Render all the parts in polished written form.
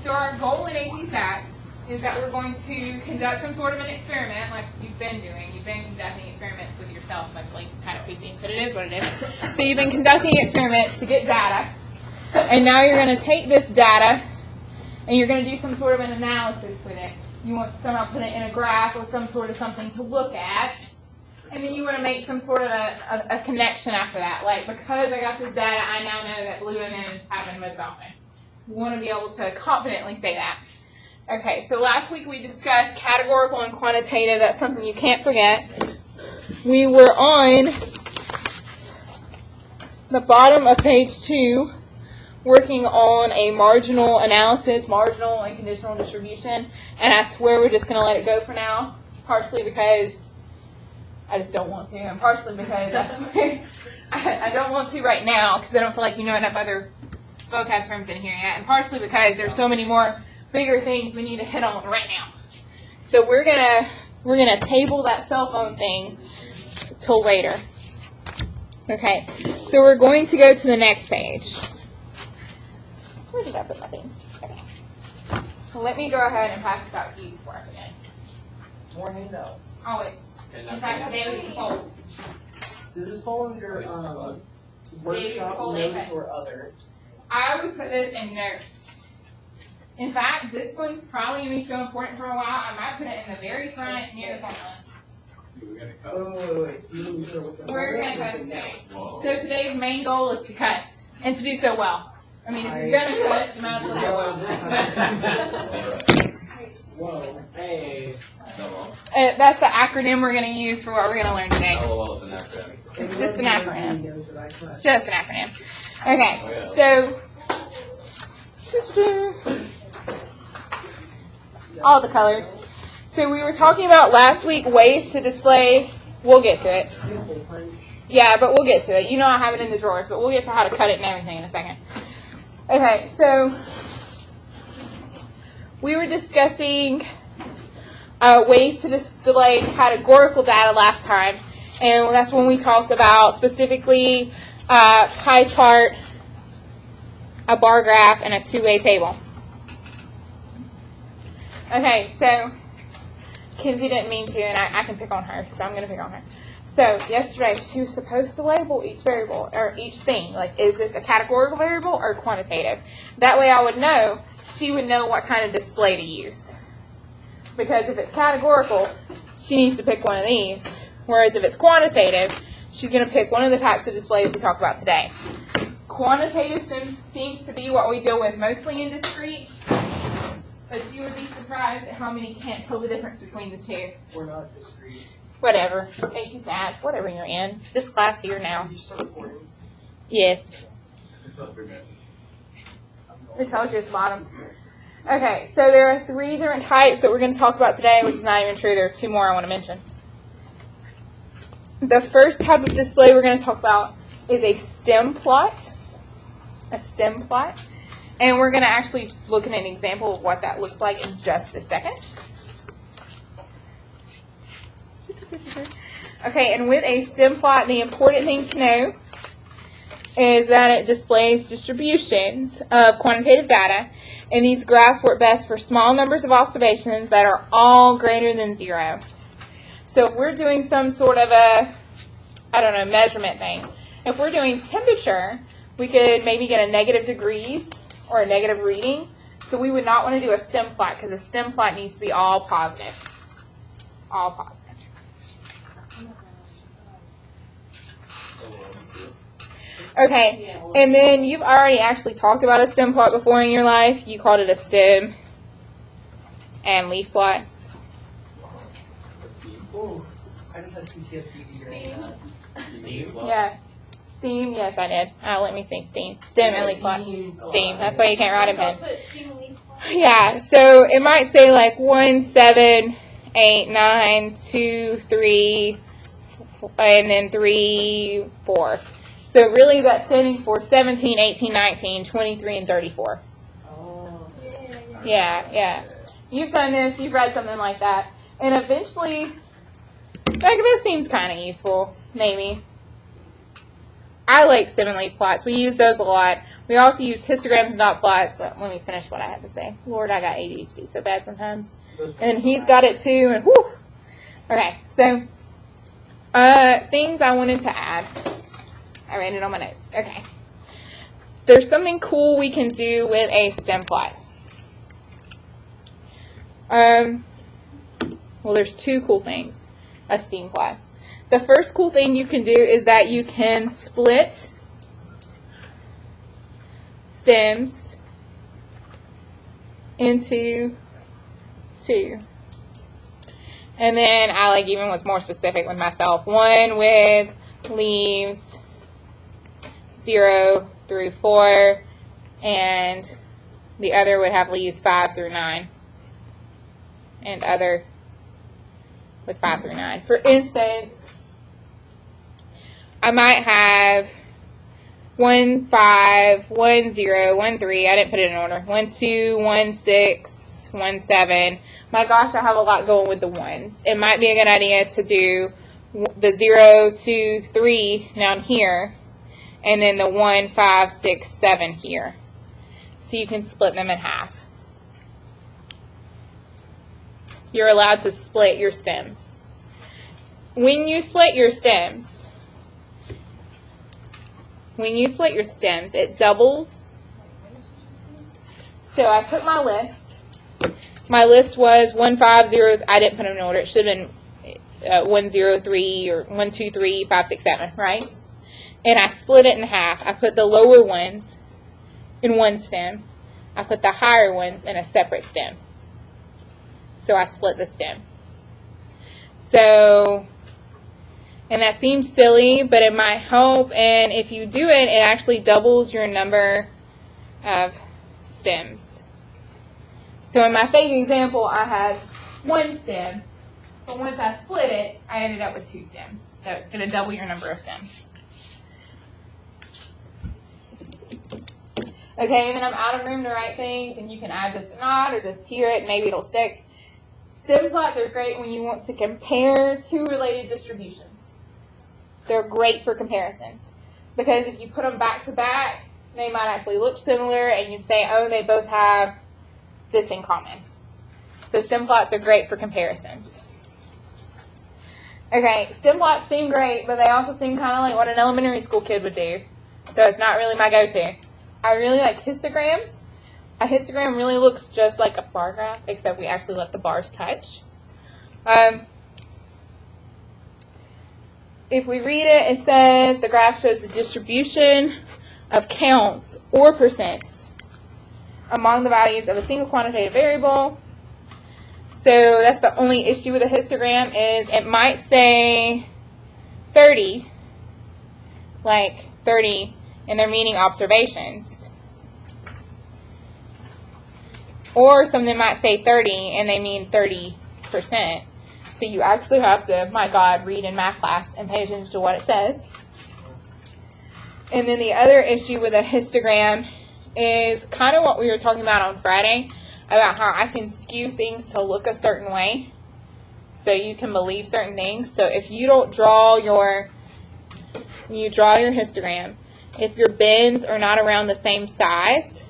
So our goal in AP Stats is that we're going to conduct some sort of an experiment like you've been doing. You've been conducting experiments with yourself, mostly kind of creepy, but it is what it is. So you've been conducting experiments to get data, and now you're going to take this data and you're going to do some sort of an analysis with it. You want to somehow put it in a graph or some sort of something to look at, and then you want to make some sort of a connection after that. Like, because I got this data, I now know that blue M&Ms happen most often. We want to be able to confidently say that. Okay, so last week we discussed categorical and quantitative. That's something you can't forget. We were on the bottom of page 2, working on a marginal analysis, marginal and conditional distribution, and I swear we're just going to let it go for now, partially because I just don't want to, and partially because I don't want to right now because I don't feel like you know enough other vocab terms in here yet, and partially because there's so many more bigger things we need to hit on right now. So we're gonna table that cell phone thing till later. Okay, so we're going to go to the next page. Where did I put my thing? Okay. So let me go ahead and pass this out to you before I forget. More handouts. Always. In fact, today we can fold. Does this fall under workshop notes or other? I would put this in notes. In fact, this one's probably going to be so important for a while, I might put it in the very front near the formula. Wait. So We're going to cut today. So today's main goal is to cut, and to do so well. I mean, if you're going to cut, you might as well. Whoa. Hey. That's the acronym we're going to use for what we're going to learn today. LOL is an acronym. It's just an acronym. It's just an acronym. Okay, so all the colors. So we were talking about last week ways to display. We'll get to it. Yeah, but we'll get to it. You know I have it in the drawers, but we'll get to how to cut it and everything in a second. Okay, so we were discussing ways to display categorical data last time, and that's when we talked about specifically pie chart, a bar graph, and a two-way table. Okay, so Kinsey didn't mean to, and I can pick on her, so I'm going to pick on her. So yesterday, she was supposed to label each variable, or each thing, like, is this a categorical variable or quantitative? That way I would know, she would know what kind of display to use. Because if it's categorical, she needs to pick one of these, whereas if it's quantitative, she's going to pick one of the types of displays we talk about today. Quantitative seems to be what we deal with mostly in discrete, but you would be surprised at how many can't tell the difference between the two. We're not discrete. Whatever. AP Stats, whatever you're in. This class here now. Did you start recording? Yes. It tells you at the bottom. Okay, so there are 3 different types that we're going to talk about today, which is not even true. There are 2 more I want to mention. The first type of display we're going to talk about is a stem plot. A stem plot. And we're going to actually look at an example of what that looks like in just a second. Okay, and with a stem plot, the important thing to know is that it displays distributions of quantitative data, and these graphs work best for small numbers of observations that are all greater than 0. So if we're doing some sort of a, measurement thing, if we're doing temperature, we could maybe get a negative degrees or a negative reading. So we would not want to do a stem plot because a stem plot needs to be all positive. All positive. Okay, and then you've already actually talked about a stem plot before in your life. You called it a stem and leaf plot. Oh, I just had PTSD during that. Steve? Yeah. Steam, yes I did. Let me see, steam. Stem and leaf plot. Steam, that's why you can't write in pen. Yeah, so it might say like 1, 7, 8, 9, 2, 3, and then 3, 4. So really that's standing for 17, 18, 19, 23, and 34. Oh. Yeah. You've done this, you've read something like that. And eventually, like, this seems kind of useful, maybe. I like stem and leaf plots. We use those a lot. We also use histograms and dot plots, but let me finish what I have to say. Lord, I got ADHD so bad sometimes. And he's got it too, and whew. Okay, so things I wanted to add. I ran it on my notes. Okay. There's something cool we can do with a stem plot. Well, there's two cool things. A stem plot. The first cool thing you can do is that you can split stems into two. And then I like even was more specific with myself. One with leaves 0 through 4, and the other would have leaves 5 through 9, and other with 5 through 9. For instance, I might have 1, 5, 1, 0, 1, 3. I didn't put it in order. 1, 2, 1, 6, 1, 7. My gosh, I have a lot going with the ones. It might be a good idea to do the 0, 2, 3 down here, and then the 1, 5, 6, 7 here. So you can split them in half. You're allowed to split your stems. When you split your stems, it doubles. So I put my list. My list was 1, 5, 0. I didn't put them in order. It should have been 1, 0, 3 or 1, 2, 3, 5, 6, 7, right? And I split it in half. I put the lower ones in one stem. I put the higher ones in a separate stem. So I split the stem. So, and that seems silly, but it might help. And if you do it, it actually doubles your number of stems. So in my fake example, I had one stem, but once I split it, I ended up with 2 stems. So it's going to double your number of stems. Okay, and then I'm out of room to write things, and you can add this or not, or just hear it, and maybe it'll stick. Stem plots are great when you want to compare two related distributions. They're great for comparisons, because if you put them back to back, they might actually look similar, and you'd say, oh, they both have this in common. So stem plots are great for comparisons. Okay, stem plots seem great, but they also seem kind of like what an elementary school kid would do. So it's not really my go-to. I really like histograms. A histogram really looks just like a bar graph, except we actually let the bars touch. If we read it, it says the graph shows the distribution of counts or percents among the values of a single quantitative variable. So that's the only issue with a histogram is it might say 30, like 30, and they're meaning observations. Or something might say 30 and they mean 30%. So you actually have to, my God, read in math class and pay attention to what it says. And then the other issue with a histogram is kind of what we were talking about on Friday, about how I can skew things to look a certain way so you can believe certain things. So if you don't draw your histogram, if your bins are not around the same size,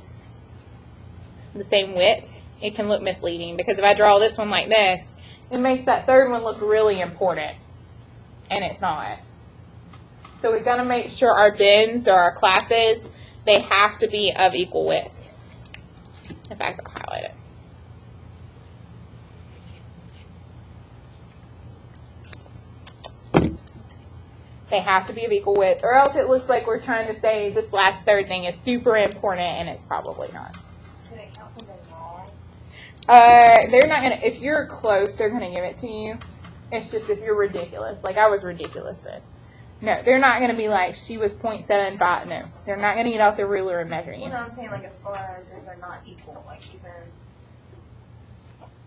the same width, it can look misleading, because if I draw this one like this, it makes that third one look really important, and it's not. So we've got to make sure our bins or our classes, they have to be of equal width. In fact, I'll highlight it. They have to be of equal width, or else it looks like we're trying to say this last third thing is super important, and it's probably not. Can it count something wrong? They're not gonna. If you're close, they're gonna give it to you. It's just if you're ridiculous, like I was ridiculous then. No, they're not gonna be like she was 0.75. No, they're not gonna get out the ruler and measure you. Well, no, I'm saying like as far as if they're not equal, like even.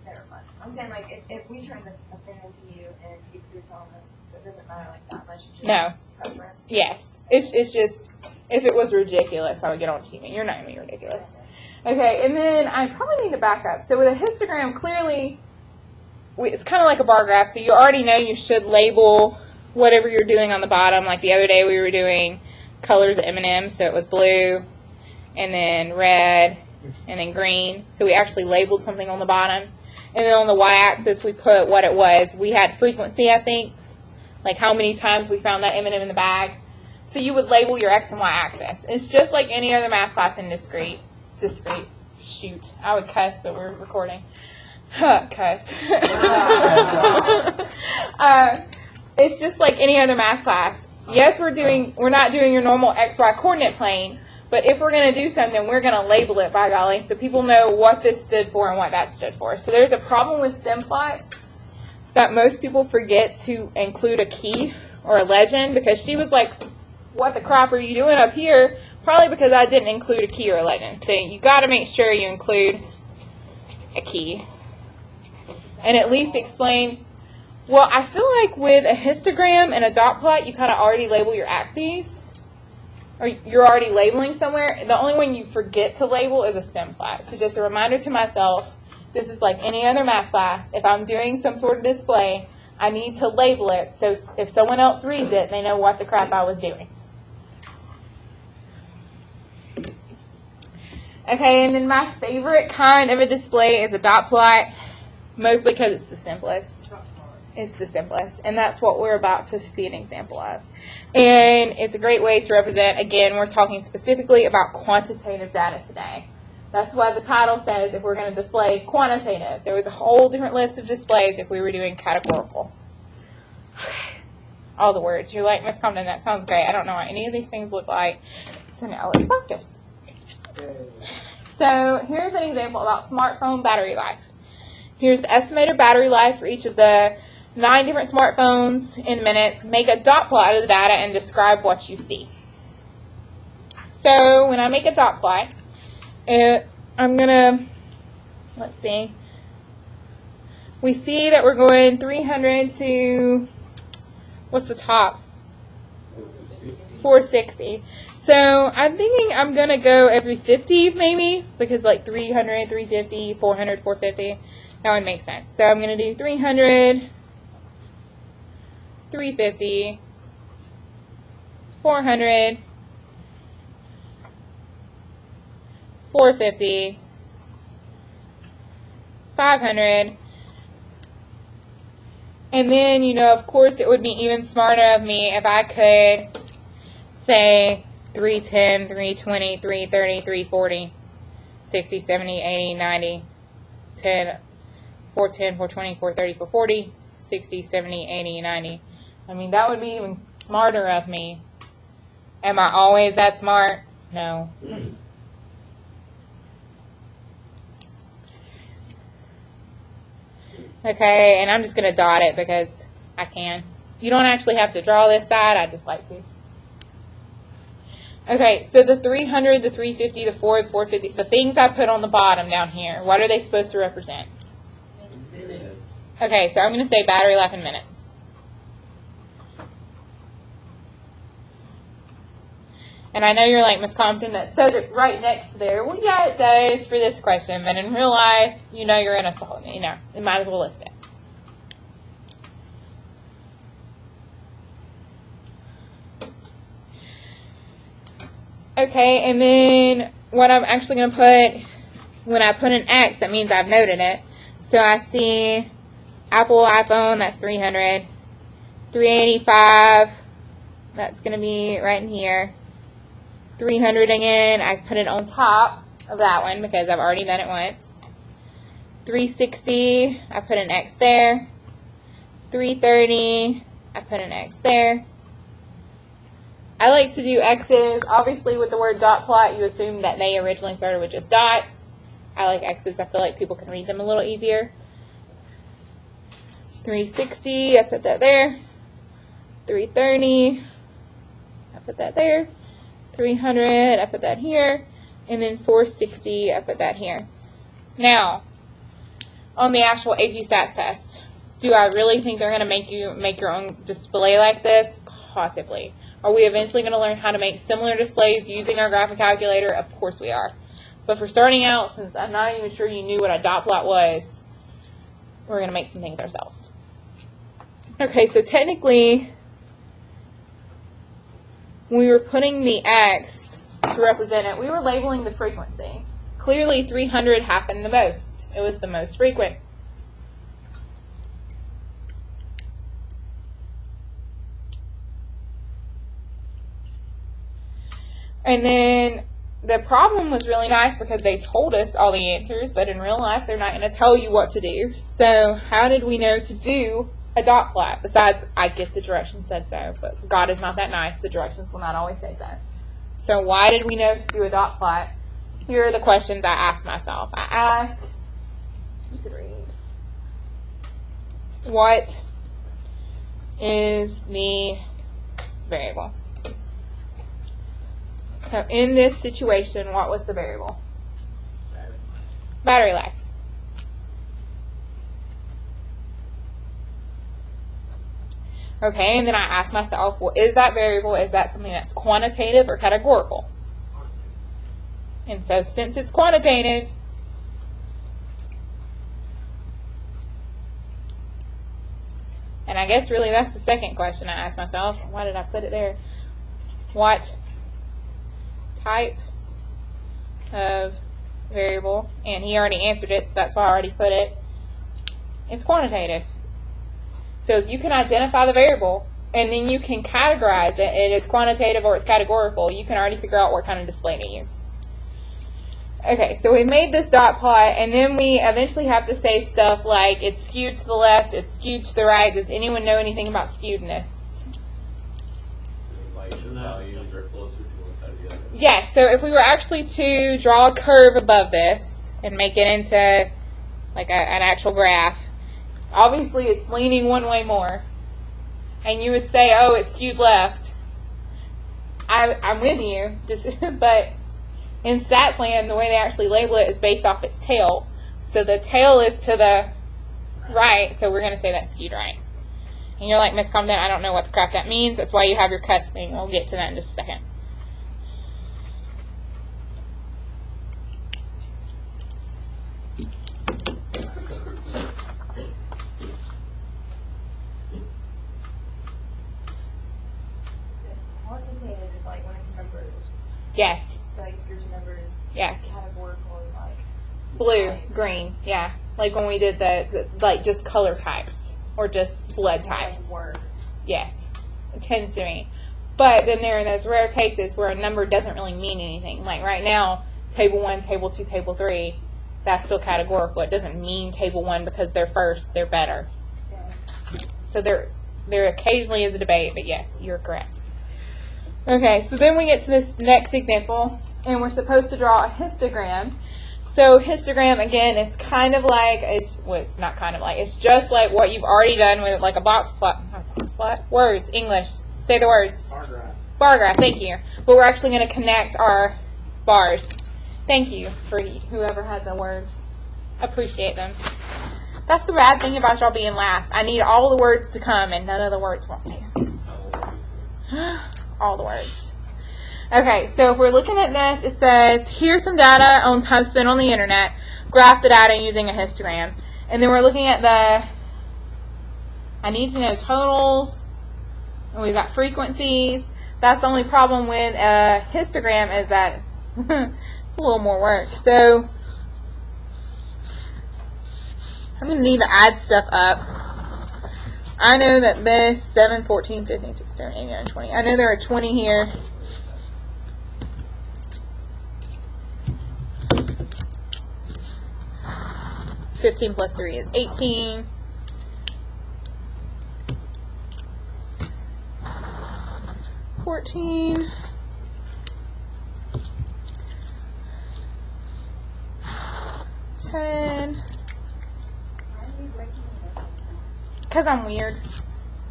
Never mind. I'm saying like if we turn the thing into you and you're telling us, so it doesn't matter like that much. It's just No. preference. Yes, it's just if it was ridiculous, I would get on to you. You're not gonna be ridiculous. Okay, and then I probably need to back up. So with a histogram, clearly, it's kind of like a bar graph, so you already know you should label whatever you're doing on the bottom. Like the other day we were doing colors of M&M, so it was blue, and then red, and then green. So we actually labeled something on the bottom. And then on the y-axis, we put what it was. We had frequency, I think, like how many times we found that M&M in the bag. So you would label your x and y axis. It's just like any other math class in discrete. Shoot, I would cuss, but we're recording. Cuss. It's just like any other math class. Yes, we're not doing your normal XY coordinate plane, but if we're going to do something, we're going to label it, by golly, so people know what this stood for and what that stood for. So there's a problem with stem plots that most people forget to include a key or a legend, because she was like, what the crap are you doing up here? Probably because I didn't include a key or a legend. So you got to make sure you include a key and at least explain. Well, I feel like with a histogram and a dot plot, you kind of already label your axes, or you're already labeling somewhere. The only one you forget to label is a stem plot. So just a reminder to myself, this is like any other math class. If I'm doing some sort of display, I need to label it so if someone else reads it, they know what the crap I was doing. Okay, and then my favorite kind of a display is a dot plot, mostly because it's the simplest. It's the simplest, and that's what we're about to see an example of. And it's a great way to represent, again, we're talking specifically about quantitative data today. That's why the title says if we're going to display quantitative. There was a whole different list of displays if we were doing categorical. All the words. You're like, Miss Compton, that sounds great. I don't know what any of these things look like. So now let's practice. So here's an example about smartphone battery life. Here's the estimated battery life for each of the 9 different smartphones in minutes. Make a dot plot of the data and describe what you see. So when I make a dot plot, I'm going to, let's see. We see that we're going 300 to, what's the top? 460. So I'm thinking I'm going to go every 50 maybe, because like 300, 350, 400, 450. That would make sense. So I'm going to do 300, 350, 400, 450, 500, and then, you know, of course, it would be even smarter of me if I could say 310, 320, 330, 340, 60, 70, 80, 90, 10, 410, 420, 430, 440, 60, 70, 80, 90. I mean, that would be even smarter of me. Am I always that smart? No. Okay, and I'm just going to dot it because I can. You don't actually have to draw this side. I just like to. Okay, so the 300, the 350, the 4, the 450, the things I put on the bottom down here, what are they supposed to represent? Minutes. Okay, so I'm going to say battery life in minutes. And I know you're like, Miss Compton, that says it right next to there. Well, yeah, it does for this question, but in real life, you know you're in a song. You know, you might as well list it. Okay, and then what I'm actually going to put, when I put an X, that means I've noted it. So I see Apple iPhone, that's 300. 385, that's going to be right in here. 300 again, I put it on top of that one because I've already done it once. 360, I put an X there. 330, I put an X there. I like to do X's. Obviously, with the word dot plot, you assume that they originally started with just dots. I like X's. I feel like people can read them a little easier. 360, I put that there. 330, I put that there. 300, I put that here, and then 460, I put that here. Now, on the actual AP Stats test, do I really think they're going to make you make your own display like this? Possibly. Are we eventually going to learn how to make similar displays using our graphic calculator? Of course we are. But for starting out, since I'm not even sure you knew what a dot plot was, we're going to make some things ourselves. Okay, so technically, when we were putting the X to represent it, we were labeling the frequency. Clearly 300 happened the most. It was the most frequent. And then the problem was really nice because they told us all the answers, but in real life they're not going to tell you what to do. So how did we know to do a dot plot? Besides, I get the directions said so, but God is not that nice. The directions will not always say so. So why did we know to do a dot plot? Here are the questions I asked myself. I asked, you could read, what is the variable? So in this situation, what was the variable? Battery life. Okay, and then I asked myself, well, is that variable, is that something that's quantitative or categorical? And so since it's quantitative, and I guess really that's the second question I asked myself. Why did I put it there? What type of variable? And he already answered it, so that's why I already put it. It's quantitative. So if you can identify the variable, and then you can categorize it, and it's quantitative or it's categorical, you can already figure out what kind of display to use. Okay, so we made this dot plot, and then we eventually have to say stuff like it's skewed to the left, it's skewed to the right. Does anyone know anything about skewedness? Values are closer to one side or the other. Yes, so if we were actually to draw a curve above this and make it into like an actual graph, obviously it's leaning one way more. And you would say, oh, it's skewed left. I'm with you, but in StatsLand, the way they actually label it is based off its tail. So the tail is to the right, so we're going to say that's skewed right. And you're like, Miss Comden, I don't know what the crap that means. That's why you have your cuss thing. We'll get to that in just a second. Quantitative is like when it's numbers. Yes. So like your numbers. Yes. Categorical is like Blue, green, yeah. Like when we did the like just color types or just blood types. like words. Yes, it tends to be. But then there are those rare cases where a number doesn't really mean anything. Like right now, table 1, table 2, table 3, that's still categorical. It doesn't mean table 1 because they're first, they're better. Yeah. So there occasionally is a debate, but yes, you're correct. Okay, so then we get to this next example, and we're supposed to draw a histogram. So histogram, again, it's kind of like, it's not kind of like, it's just like what you've already done with like a box plot. Words, English. Say the words. Bar graph. Bar graph, thank you. But we're actually going to connect our bars. Thank you for whoever had the words. Appreciate them. That's the bad thing about y'all being last. I need all the words to come, and none of the words want to. All the words. Okay, so if we're looking at this, it says, here's some data on time spent on the internet. Graph the data using a histogram. And then we're looking at I need to know totals. And we've got frequencies. That's the only problem with a histogram is that it's a little more work. So I'm going to need to add stuff up. I know that this 7, 14, 15, 16, 17, 18, 19, 20. I know there are 20 here. (15 plus 3 is 18. (14). (10). Because I'm weird.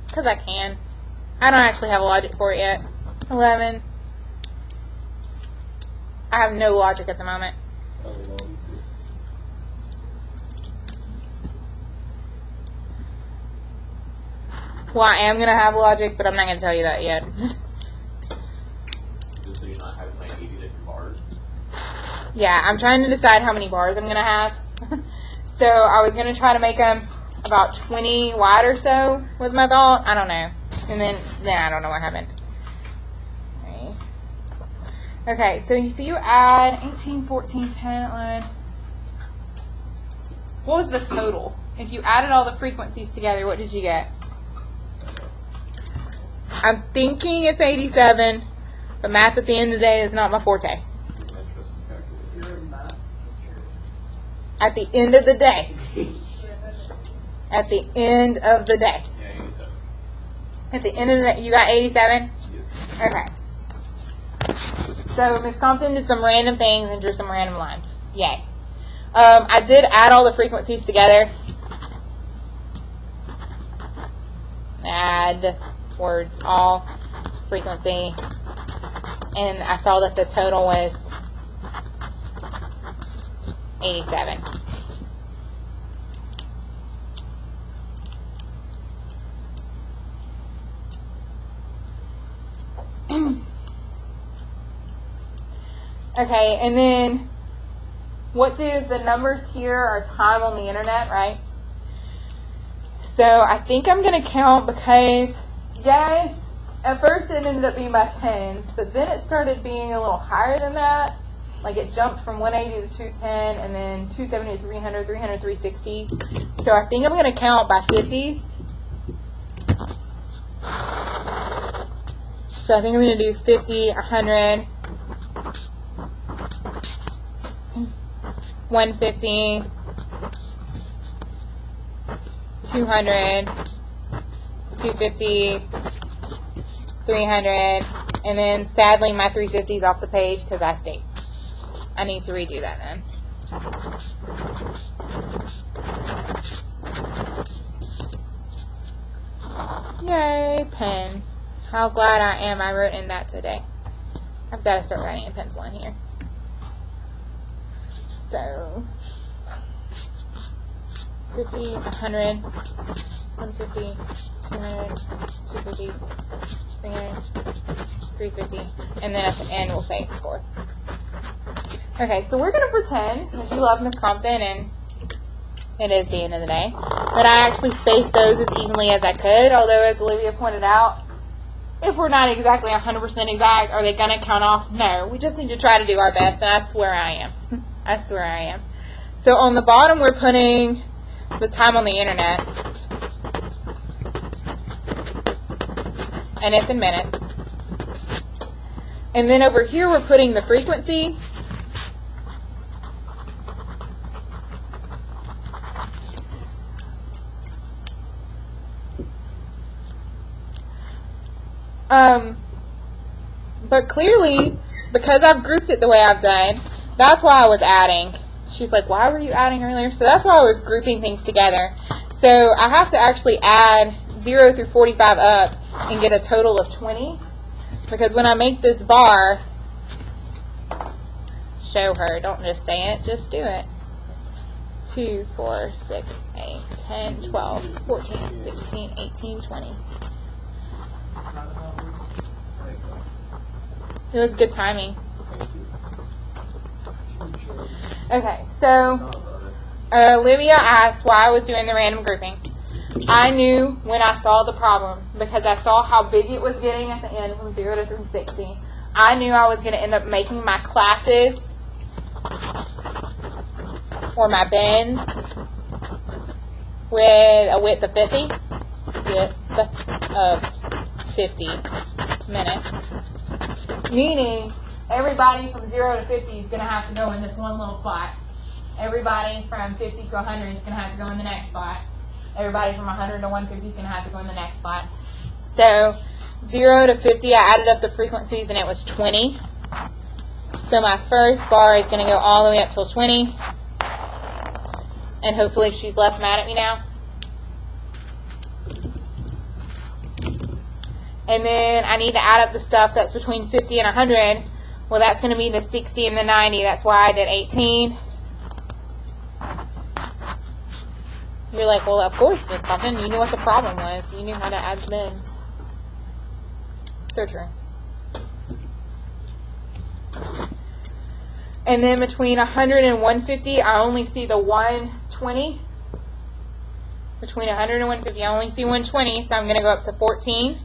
Because I can. I don't actually have a logic for it yet. 11. I have no logic at the moment. Well, I am going to have logic, but I'm not going to tell you that yet. Just so you're not having like 80 different bars. Yeah, I'm trying to decide how many bars I'm going to have. So I was going to try to make them about 20 wide or so was my thought. I don't know. And then I don't know what happened. Okay, so if you add 18, 14, 10, 11, what was the total? If you added all the frequencies together, what did you get? I'm thinking it's 87, but math at the end of the day is not my forte. You're a math teacher. At the end of the day. At the end of the day. Yeah, 87. At the end of the day, you got 87? Yes. Okay. So Miss Compton did some random things and drew some random lines. Yay. I did add all the frequencies together. Add words, all, frequency. And I saw that the total was 87. Okay, and then what do the numbers here are time on the internet, right? So I think I'm going to count because, guys, at first it ended up being by tens, but then it started being a little higher than that. Like it jumped from 180 to 210 and then 270 to 300, 300, 360. So I think I'm going to count by 50s. So I think I'm going to do 50, 100, 150, 200, 250, 300, and then sadly my 350 is off the page because I stayed. I need to redo that then. Yay, pen. How glad I am I wrote in that today. I've got to start writing in pencil in here. So, 50, 100, 150, 200, 250, 300, 350, and then at the end we'll say score. Okay, so we're going to pretend, because you love Miss Compton, and it is the end of the day, that I actually spaced those as evenly as I could, although as Olivia pointed out, if we're not exactly 100% exact, are they going to count off? No, we just need to try to do our best, and I swear I am. I swear I am. So on the bottom, we're putting the time on the internet, and it's in minutes. And then over here, we're putting the frequency. But clearly, because I've grouped it the way I've done, that's why I was adding. She's like, why were you adding earlier? So that's why I was grouping things together. So I have to actually add 0 through 45 up and get a total of 20. Because when I make this bar, show her, don't just say it, just do it. 2, 4, 6, 8, 10, 12, 14, 16, 18, 20. It was good timing. Okay, so Olivia asked why I was doing the random grouping. I knew when I saw the problem, because I saw how big it was getting at the end from 0 to 360. I knew I was going to end up making my classes or my bins with a width of 50. Width of 50 minutes. Meaning, everybody from 0 to 50 is going to have to go in this one little spot. Everybody from 50 to 100 is going to have to go in the next spot. Everybody from 100 to 150 is going to have to go in the next spot. So, 0 to 50, I added up the frequencies and it was 20. So my first bar is going to go all the way up till 20. And hopefully she's less mad at me now. And then I need to add up the stuff that's between 50 and 100. Well, that's going to be the 60 and the 90. That's why I did 18. You're like, well, of course, Miss Compton. You knew what the problem was. You knew how to add bins. So true. And then between 100 and 150, I only see the 120. Between 100 and 150, I only see 120, so I'm going to go up to 14.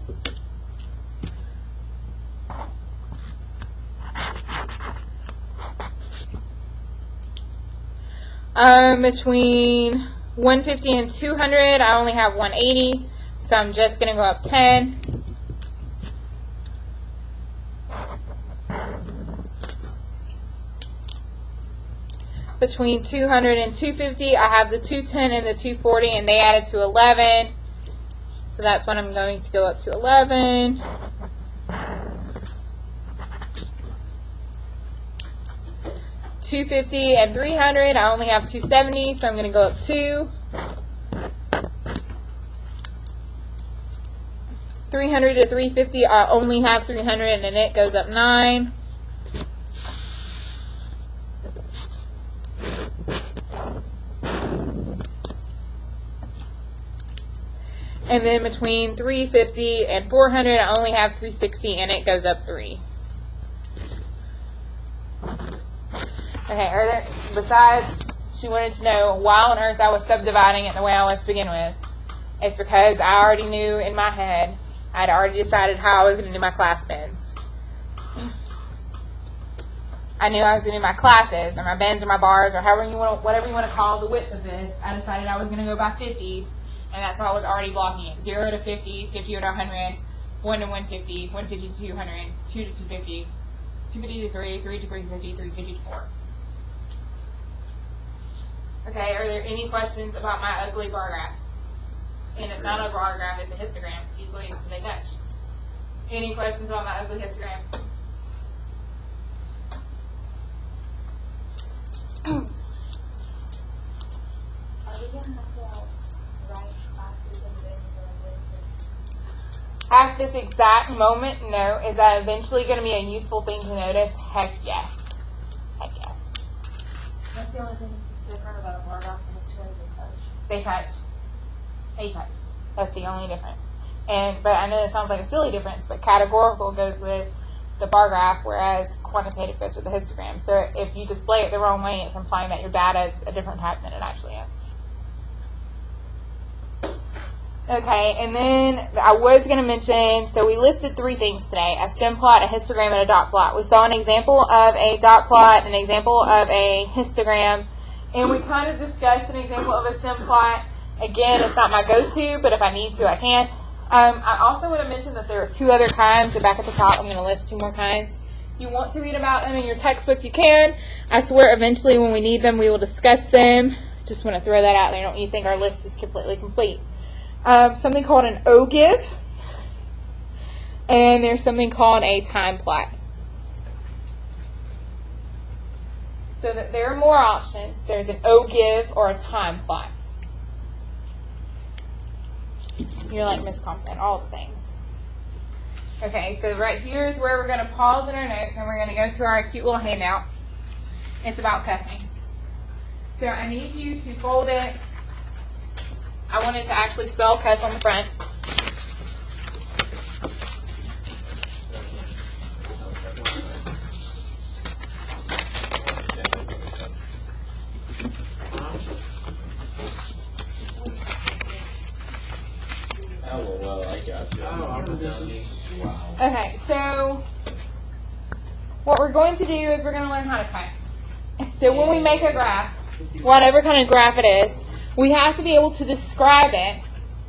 Between 150 and 200, I only have 180, so I'm just going to go up 10. Between 200 and 250, I have the 210 and the 240, and they added to 11. So that's when I'm going to go up to 11. $250 and 300, I only have 270, so I'm going to go up 2. 300 to 350, I only have 300, and it goes up 9. And then between 350 and 400, I only have 360, and it goes up 3. Okay, are there, besides, she wanted to know why on earth I was subdividing it the way I was to begin with. It's because I already knew in my head, I'd already decided how I was going to do my class bins. I knew I was going to do my classes, or my bins, or my bars, or whatever you want to call the width of this. I decided I was going to go by 50s. And that's why I was already blocking it. 0 to 50, 50 to 100, 1 to 150, 150 to 200, 2 to 250, 250 to 3, 3 to 350, 350 to 4. Okay, are there any questions about my ugly bar graph? And it's not a bar graph, it's a histogram. Usually it's they touch. Any questions about my ugly histogram? Are we going to have to write classes and bins or what? At this exact moment, no. Is that eventually going to be a useful thing to notice? Heck yes. Heck yes. That's the only thing different about a bar graph and histogram is they touch. They touch. They touch. That's the only difference. But I know that sounds like a silly difference, but categorical goes with the bar graph, whereas quantitative goes with the histogram. So if you display it the wrong way, it's implying that your data is a different type than it actually is. Okay, and then I was going to mention, so we listed 3 things today: a stem plot, a histogram, and a dot plot. We saw an example of a dot plot, an example of a histogram, and we kind of discussed an example of a stem plot. Again, it's not my go-to, but if I need to, I can. I also want to mention that there are 2 other kinds. So back at the top, I'm going to list 2 more kinds. If you want to read about them in your textbook, you can. I swear eventually when we need them, we will discuss them. Just want to throw that out there. Don't you think our list is completely complete? Something called an ogive, and there's something called a time plot. So that there are more options. There's an ogive or a time plot. You're like Miss Compton, all the things. Okay, so right here is where we're going to pause in our notes, and we're going to go to our cute little handout. It's about cussing. So I need you to fold it. I want it to actually spell cuss on the front. Oh, well, I got you. Wow. Okay, so what we're going to do is we're going to learn how to cuss. So when we make a graph, whatever kind of graph it is, we have to be able to describe it,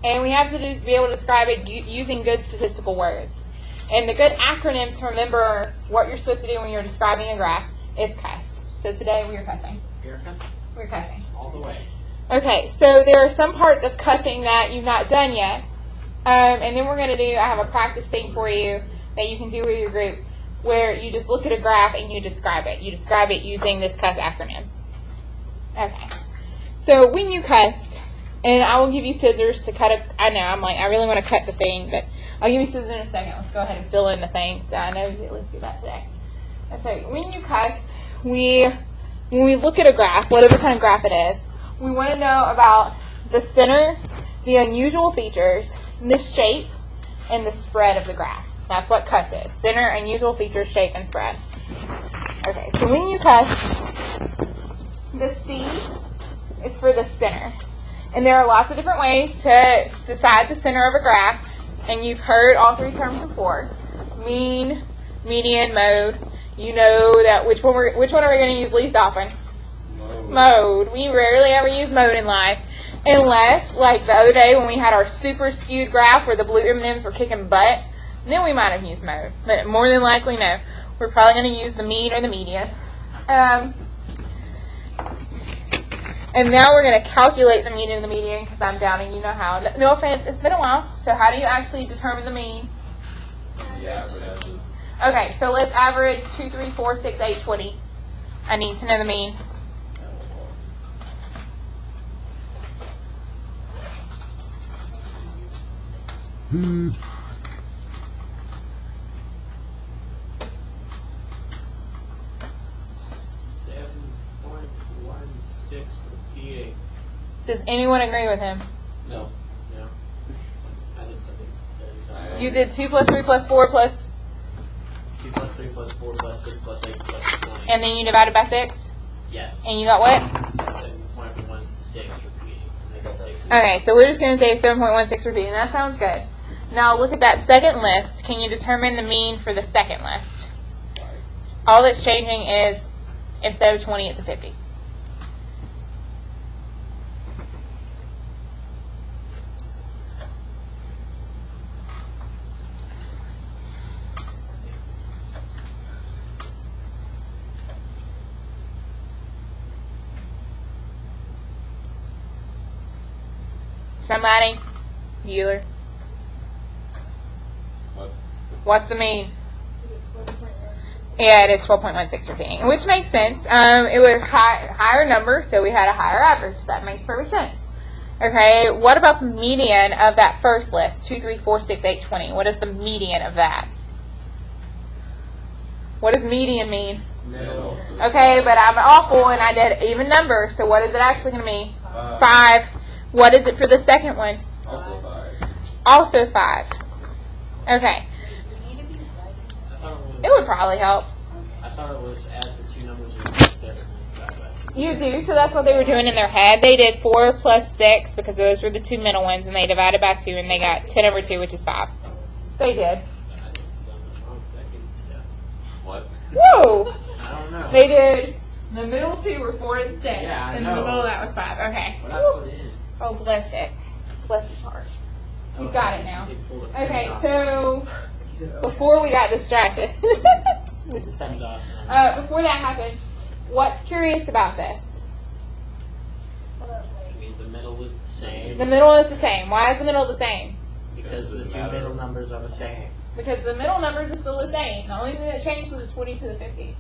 and we have to be able to describe it using good statistical words. And the good acronym to remember what you're supposed to do when you're describing a graph is cuss. So today we are cussing. You're cussing. We're cussing. All the way. Okay, so there are some parts of cussing that you've not done yet. And then we're going to do, I have a practice thing for you that you can do with your group where you just look at a graph and you describe it. You describe it using this cuss acronym. Okay. So when you cuss, and I will give you scissors to cut I really want to cut the thing, but I'll give you scissors in a second. Let's go ahead and fill in the thing so I know you at least do that today. And so when you cuss, when we look at a graph, whatever kind of graph it is, we want to know about the center, the unusual features, the shape, and the spread of the graph. That's what cuss is. Center, unusual features, shape, and spread. Okay, so when you cuss, the C is for the center. And there are lots of different ways to decide the center of a graph. And you've heard all 3 terms before. Mean, median, mode. You know that which one are we going to use least often? mode. We rarely ever use mode in life. Unless, like the other day when we had our super skewed graph where the blue M&Ms were kicking butt, then we might have used mode. But more than likely, no. We're probably going to use the mean or the median. And now we're going to calculate the mean and the median because I'm doubting you know how. No offense, it's been a while. So how do you actually determine the mean? Yeah, average. Okay, so let's average 2, 3, 4, 6, 8, 20. I need to know the mean. repeating. Does anyone agree with him? No. No. I did something. You did 2 plus 3 plus 4 plus, 2 plus 3 plus 4 plus 6 plus 8 plus 20. and then you divided by 6? Yes. And you got what? 7.16 repeating. Make 6. Okay, so we're just going to say 7.16 repeating. That sounds good. Now look at that second list. Can you determine the mean for the second list? All that's changing is instead of 20, it's a 50. Somebody? Bueller? What? What's the mean? Yeah, it is 12.16 repeating, which makes sense. It was higher number, so we had a higher average. That makes perfect sense. Okay, what about the median of that first list? 2, 3, 4, 6, 8, 20. What is the median of that? What does median mean? Middle. Okay, but I'm awful and I did even number, so what is it actually going to be? 5. What is it for the second one? Also 5. Also 5. Okay, I thought it would probably help. I thought it was add the two numbers and there and then divide by. You do, so that's what they were doing in their head. They did 4 plus 6 because those were the two middle ones, and they divided by 2, and they got 10 over 2, which is 5. They did. I think something's wrong with that good stuff. What? Whoa! I don't know. They did. The middle 2 were 4 and 6, Yeah, I and know. the middle of that was 5. Okay. What I put in. Oh, bless it. Bless his heart. You got it now. They pulled a Okay, pen so before we got distracted, which is off. funny. Pen's awesome. Before that happened, what's curious about this? I mean, the middle was the same. The middle is the same. Why is the middle the same? Because the two middle numbers are the same. Because the middle numbers are still the same. The only thing that changed was the 20 to the 50.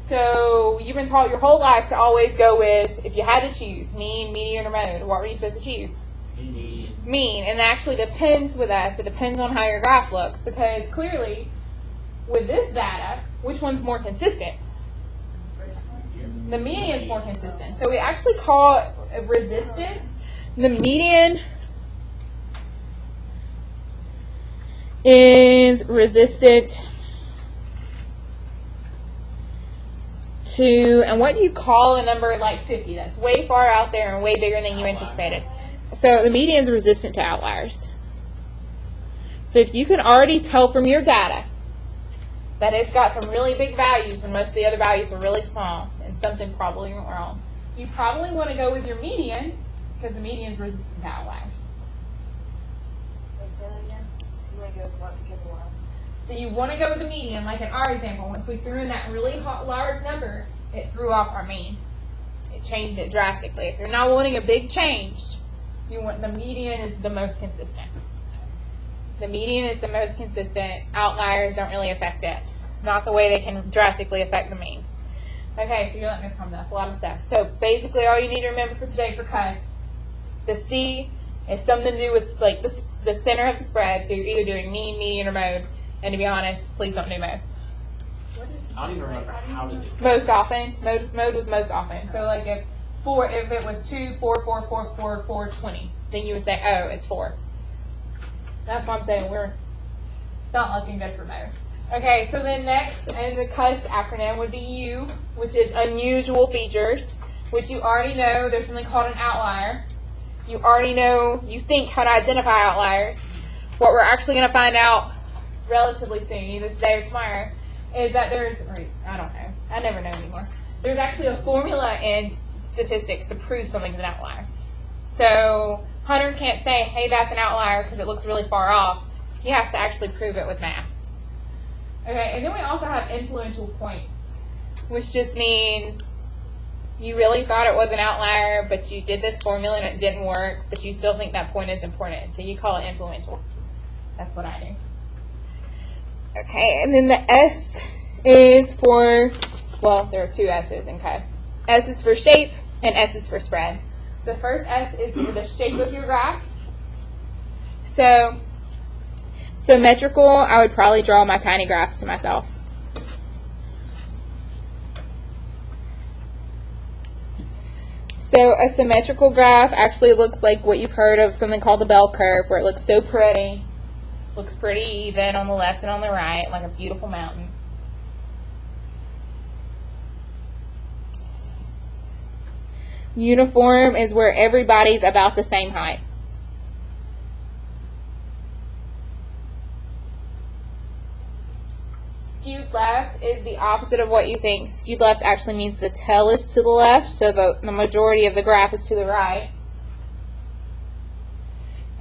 So you've been taught your whole life to always go with, if you had to choose, mean, median, or mode, what were you supposed to choose? Median. Mean. And it actually depends with us. It depends on how your graph looks. Because clearly, with this data, which one's more consistent? The median's more consistent. So we actually call it resistant. The median is resistant to, and what do you call a number like 50? That's way far out there and way bigger than you anticipated. So the median is resistant to outliers. So if you can already tell from your data that it's got some really big values when most of the other values are really small and something probably went wrong, you probably want to go with your median because the median is resistant to outliers. Wait, say that again? You want to go with what because of what? So you want to go with the median, like in our example. Once we threw in that really large number, it threw off our mean. It changed it drastically. If you're not wanting a big change, you want the median is the most consistent. The median is the most consistent. Outliers don't really affect it. Not the way they can drastically affect the mean. Okay, so you're letting us come. That's a lot of stuff. So basically all you need to remember for today for cuts, the C is something to do with like the center of the spread. So you're either doing mean, median, or mode. And to be honest, please don't do mode. I don't even remember how to do it. Most often. Mode was most often. So like if it was 2, 4, 4, 4, 4, 4, 20, then you would say, oh, it's 4. That's why I'm saying we're not looking good for mode. Okay, so then next in the CUS acronym would be U, which is unusual features, which you already know there's something called an outlier. You already know, you think how to identify outliers. What we're actually going to find out relatively soon, either today or tomorrow, is that there's, or I don't know, I never know anymore. There's actually a formula in statistics to prove something's an outlier. So Hunter can't say, hey, that's an outlier because it looks really far off. He has to actually prove it with math. Okay, and then we also have influential points, which just means you really thought it was an outlier, but you did this formula and it didn't work, but you still think that point is important, so you call it influential. That's what I do. Okay, and then the S is for, well, there are two S's in CUS. S is for shape, and S is for spread. The first S is for the shape of your graph. So, symmetrical, I would probably draw my tiny graphs to myself. So a symmetrical graph actually looks like what you've heard of, something called the bell curve, where it looks so pretty. Looks pretty even on the left and on the right, like a beautiful mountain. Uniform is where everybody's about the same height. Skewed left is the opposite of what you think. Skewed left actually means the tail is to the left, so the majority of the graph is to the right.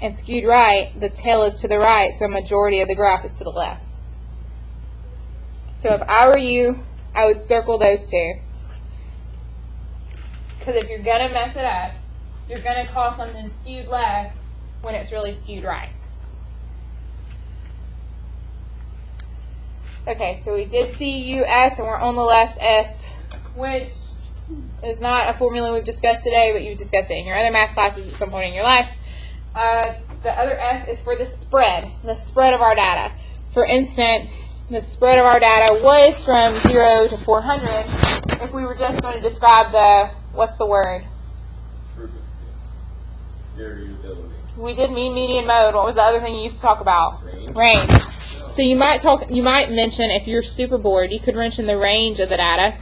And skewed right, the tail is to the right, so a majority of the graph is to the left. So if I were you, I would circle those two. Because if you're going to mess it up, you're going to call something skewed left when it's really skewed right. Okay, so we did see US, and we're on the last S, which is not a formula we've discussed today, but you've discussed it in your other math classes at some point in your life. The other S is for the spread of our data. For instance, the spread of our data was from 0 to 400. If we were just going to describe the, what's the word? Frequency. Variability. We did mean, median, mode. What was the other thing you used to talk about? Range. So you might mention, if you're super bored, you could mention the range of the data.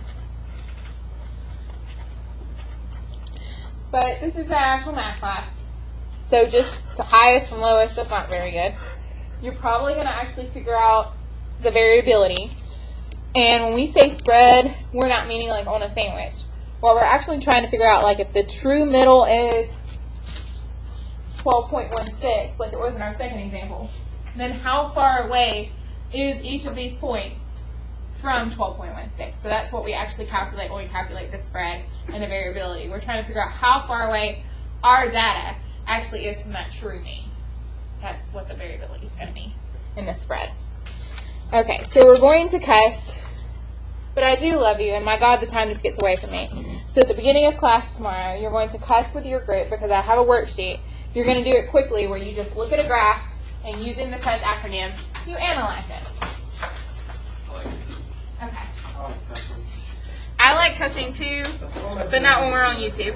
But this is an actual math class. So just highest from lowest, that's not very good. You're probably going to actually figure out the variability. And when we say spread, we're not meaning like on a sandwich. What we're actually trying to figure out, like if the true middle is 12.16, like it was in our second example, then how far away is each of these points from 12.16? So that's what we actually calculate when we calculate the spread and the variability. We're trying to figure out how far away our data actually is from that true mean. That's what the variability is going to be in the spread. Okay, so we're going to CUS, but I do love you, and my God, the time just gets away from me. So at the beginning of class tomorrow, you're going to CUS with your group because I have a worksheet. You're going to do it quickly where you just look at a graph and using the CUS acronym, you analyze it. Okay. I like cussing too, but not when we're on YouTube.